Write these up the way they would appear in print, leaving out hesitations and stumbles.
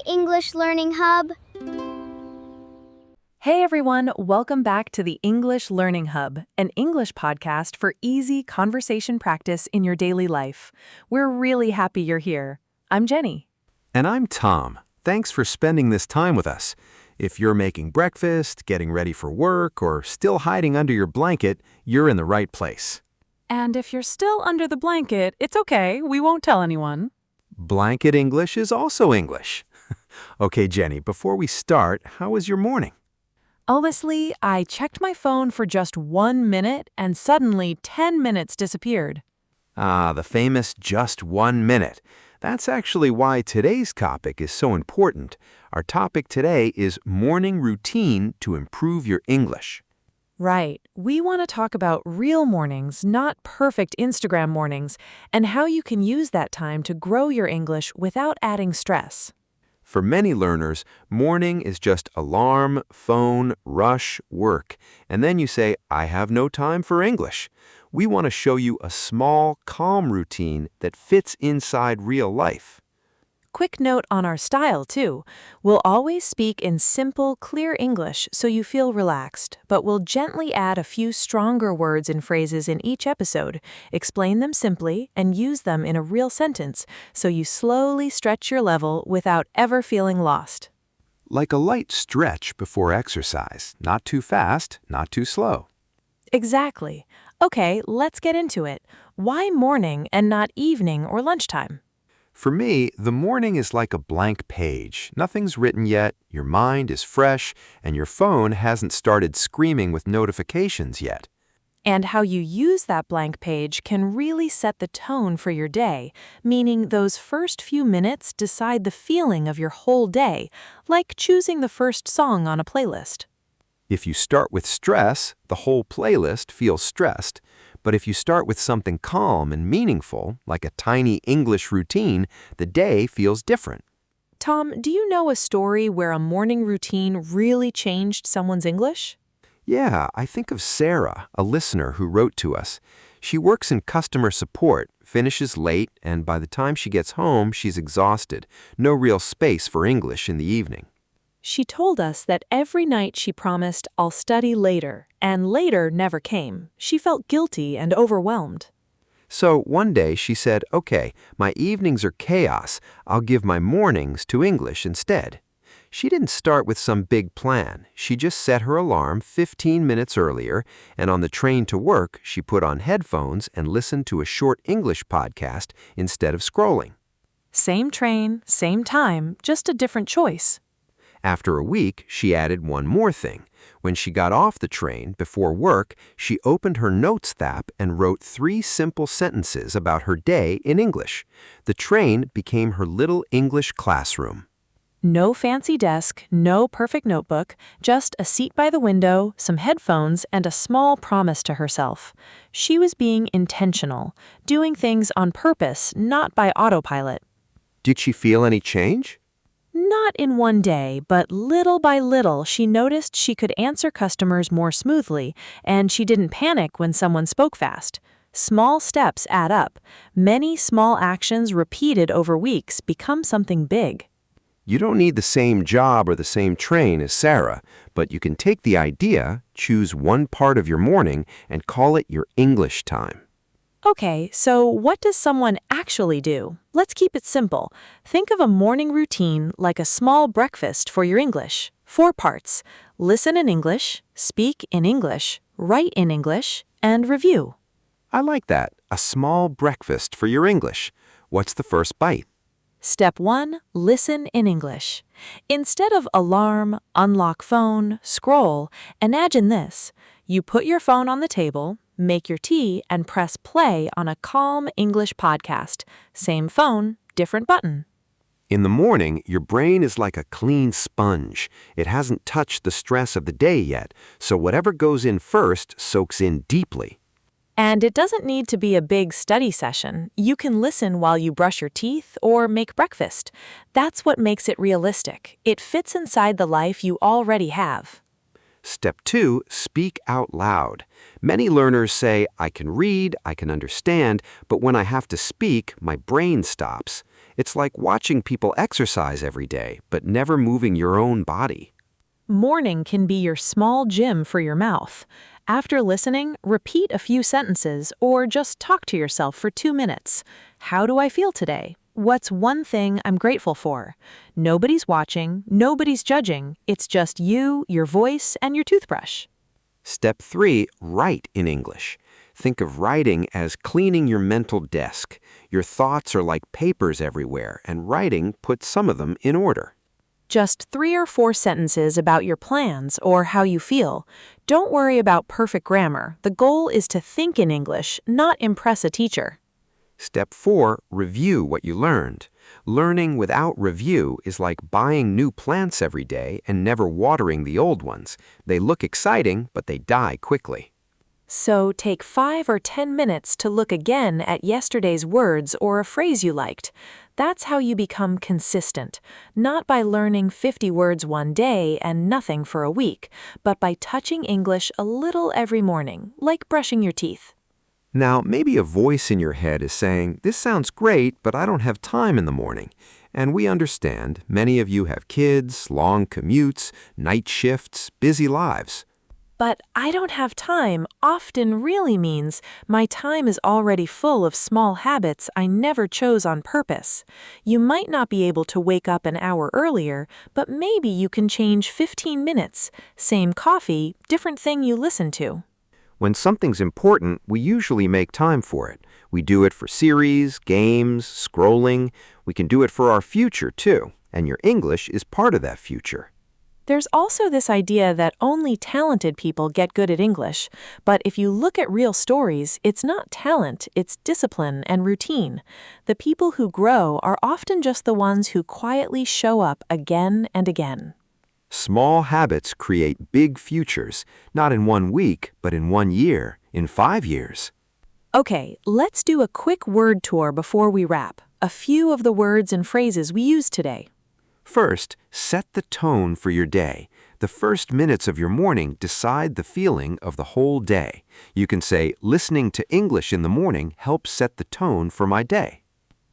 English Learning Hub. Hey everyone, welcome back to the English Learning Hub, an English podcast for easy conversation practice in your daily life. We're really happy you're here. I'm Jenny. And I'm Tom. Thanks for spending this time with us. If you're making breakfast, getting ready for work, or still hiding under your blanket, you're in the right place. And if you're still under the blanket, it's okay, we won't tell anyone. Blanket English is also English. Okay, Jenny, before we start, how was your morning? Honestly, I checked my phone for just 1 minute and suddenly 10 minutes disappeared. The famous just 1 minute. That's actually why today's topic is so important. Our topic today is morning routine to improve your English. Right. We want to talk about real mornings, not perfect Instagram mornings, and how you can use that time to grow your English without adding stress. For many learners, morning is just alarm, phone, rush, work, and then you say, I have no time for English. We want to show you a small, calm routine that fits inside real life. Quick note on our style, too. We'll always speak in simple, clear English so you feel relaxed, but we'll gently add a few stronger words and phrases in each episode, explain them simply, and use them in a real sentence so you slowly stretch your level without ever feeling lost. Like a light stretch before exercise, not too fast, not too slow. Exactly. Okay, let's get into it. Why morning and not evening or lunchtime? For me, the morning is like a blank page. Nothing's written yet, your mind is fresh, and your phone hasn't started screaming with notifications yet. And how you use that blank page can really set the tone for your day, meaning those first few minutes decide the feeling of your whole day, like choosing the first song on a playlist. If you start with stress, the whole playlist feels stressed. But if you start with something calm and meaningful, like a tiny English routine, the day feels different. Tom, do you know a story where a morning routine really changed someone's English? Yeah, I think of Sarah, a listener who wrote to us. She works in customer support, finishes late, and by the time she gets home, she's exhausted. No real space for English in the evening. She told us that every night she promised, I'll study later, and later never came. She felt guilty and overwhelmed. So one day she said, okay, my evenings are chaos. I'll give my mornings to English instead. She didn't start with some big plan. She just set her alarm 15 minutes earlier, and on the train to work, she put on headphones and listened to a short English podcast instead of scrolling. Same train, same time, just a different choice. After a week, she added one more thing. When she got off the train before work, she opened her notes app and wrote 3 simple sentences about her day in English. The train became her little English classroom. No fancy desk, no perfect notebook, just a seat by the window, some headphones, and a small promise to herself. She was being intentional, doing things on purpose, not by autopilot. Did she feel any change? Not in one day, but little by little, she noticed she could answer customers more smoothly, and she didn't panic when someone spoke fast. Small steps add up. Many small actions repeated over weeks become something big. You don't need the same job or the same train as Sarah, but you can take the idea, choose one part of your morning, and call it your English time. Okay, so what does someone actually do? Let's keep it simple. Think of a morning routine like a small breakfast for your English. 4 parts: listen in English, speak in English, write in English, and review. I like that. A small breakfast for your English. What's the first bite? Step 1, listen in English. Instead of alarm, unlock phone, scroll, imagine this. You put your phone on the table, make your tea, and press play on a calm English podcast. Same phone, different button. In the morning, your brain is like a clean sponge. It hasn't touched the stress of the day yet, so whatever goes in first soaks in deeply. And it doesn't need to be a big study session. You can listen while you brush your teeth or make breakfast. That's what makes it realistic. It fits inside the life you already have. Step 2, speak out loud. Many learners say, I can read, I can understand, but when I have to speak, my brain stops. It's like watching people exercise every day, but never moving your own body. Morning can be your small gym for your mouth. After listening, repeat a few sentences or just talk to yourself for 2 minutes. How do I feel today? What's one thing I'm grateful for? Nobody's watching, nobody's judging. It's just you, your voice, and your toothbrush. Step 3, write in English. Think of writing as cleaning your mental desk. Your thoughts are like papers everywhere, and writing puts some of them in order. Just 3 or 4 sentences about your plans or how you feel. Don't worry about perfect grammar. The goal is to think in English, not impress a teacher. Step 4, review what you learned. Learning without review is like buying new plants every day and never watering the old ones. They look exciting, but they die quickly. So take 5 or 10 minutes to look again at yesterday's words or a phrase you liked. That's how you become consistent, not by learning 50 words one day and nothing for a week, but by touching English a little every morning, like brushing your teeth. Now, maybe a voice in your head is saying, this sounds great, but I don't have time in the morning. And we understand, many of you have kids, long commutes, night shifts, busy lives. But I don't have time often really means my time is already full of small habits I never chose on purpose. You might not be able to wake up an hour earlier, but maybe you can change 15 minutes. Same coffee, different thing you listen to. When something's important, we usually make time for it. We do it for series, games, scrolling. We can do it for our future, too. And your English is part of that future. There's also this idea that only talented people get good at English, but if you look at real stories, it's not talent, it's discipline and routine. The people who grow are often just the ones who quietly show up again and again. Small habits create big futures, not in 1 week, but in 1 year, in 5 years. Okay, let's do a quick word tour before we wrap. A few of the words and phrases we used today. First, set the tone for your day. The first minutes of your morning decide the feeling of the whole day. You can say, listening to English in the morning helps set the tone for my day.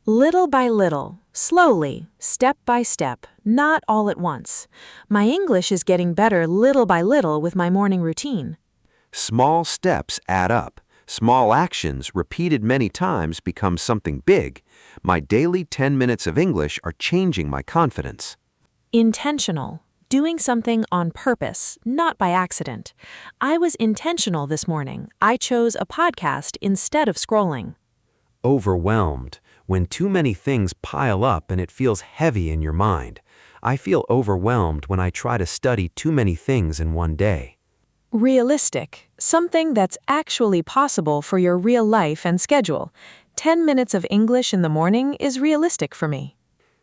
Little by little, slowly, step by step, not all at once. My English is getting better little by little with my morning routine. Small steps add up. Small actions repeated many times become something big. My daily 10 minutes of English are changing my confidence. Intentional, doing something on purpose, not by accident. I was intentional this morning. I chose a podcast instead of scrolling. Overwhelmed, when too many things pile up and it feels heavy in your mind. I feel overwhelmed when I try to study too many things in one day. Realistic, something that's actually possible for your real life and schedule. 10 minutes of English in the morning is realistic for me.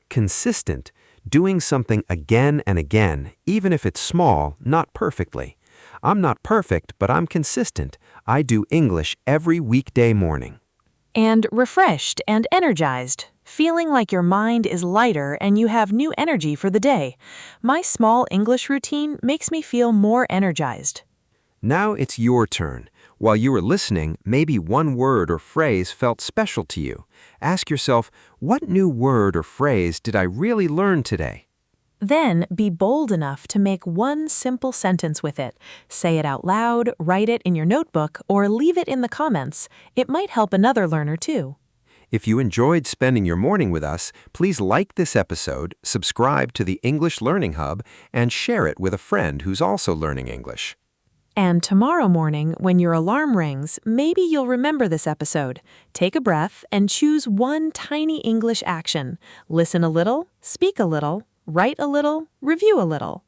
Consistent, doing something again and again, even if it's small, not perfectly. I'm not perfect, but I'm consistent. I do English every weekday morning. And refreshed and energized, feeling like your mind is lighter and you have new energy for the day. My small English routine makes me feel more energized. Now it's your turn. While you were listening, maybe one word or phrase felt special to you. Ask yourself, what new word or phrase did I really learn today? Then be bold enough to make one simple sentence with it. Say it out loud, write it in your notebook, or leave it in the comments. It might help another learner too. If you enjoyed spending your morning with us, please like this episode, subscribe to the English Learning Hub, and share it with a friend who's also learning English. And tomorrow morning, when your alarm rings, maybe you'll remember this episode. Take a breath and choose one tiny English action. Listen a little, speak a little, write a little, review a little.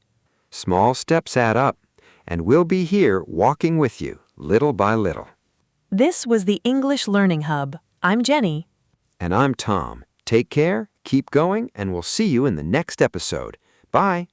Small steps add up, and we'll be here walking with you, little by little. This was the English Learning Hub. I'm Jenny. And I'm Tom. Take care, keep going, and we'll see you in the next episode. Bye.